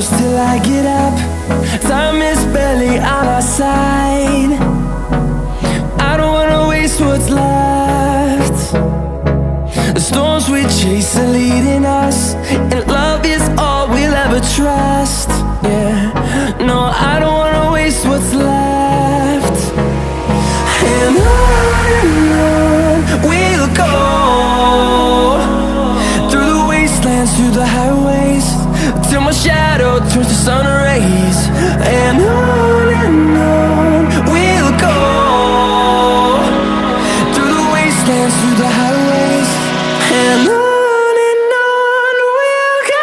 close till I get up. Time is barely on our side. I don't wanna waste what's left. The storms we chase are leading us, and love is all we'll ever trust. Yeah, no, I don't wanna waste what's left. And on we'll go, through the wastelands, through the highways, till my shadow turns to sun rays. And on we'll go, through the wastelands, through the highways, and on we'll go.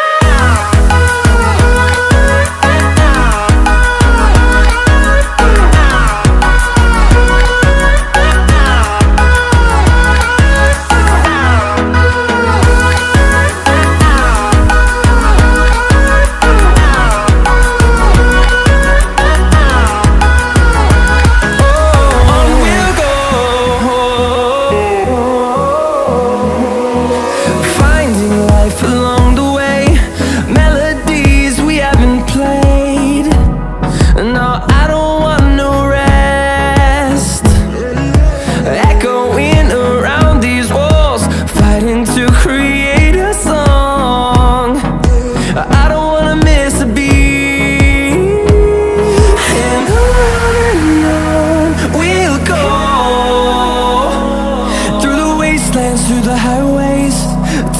Through the highways,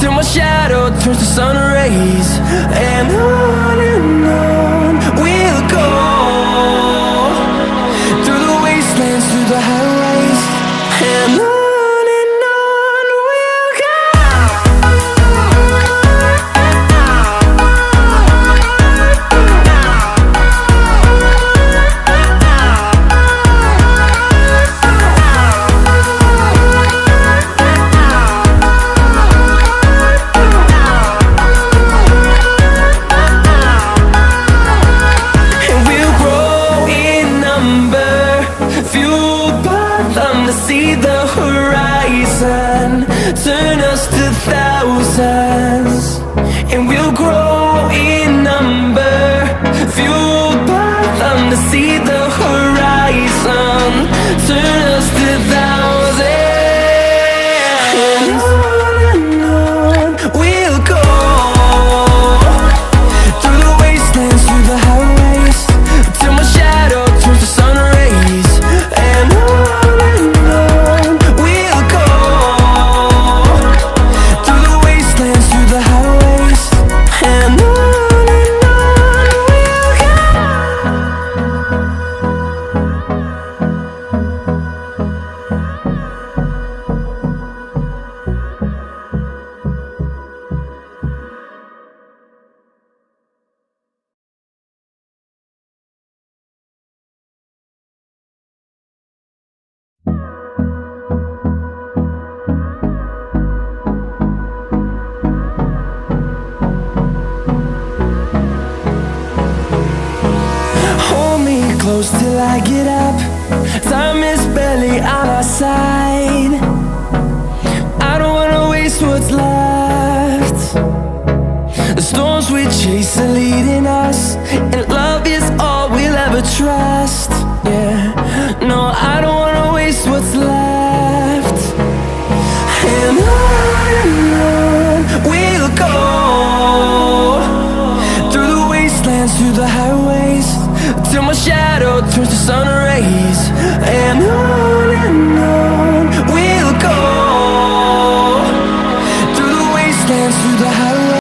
till my shadow turns to sun rays. And on we'll go, through the wastelands, through the highways, and on we'll go. See the horizon, turn us to thousands, and we'll grow in number, fueled by them. To see the horizon, turn us to thousands, and on we'll go, through the wastelands, through the highways, till my shadow turns to sun rays. And close till I get up. Time is barely on our side. I don't wanna waste what's left. The storms we chase are leading us, and love is all we'll ever trust. Yeah, no, I don't wanna waste what's left. And on we'll go, through the wastelands, through the highways, till my shadow turns to sun rays. And on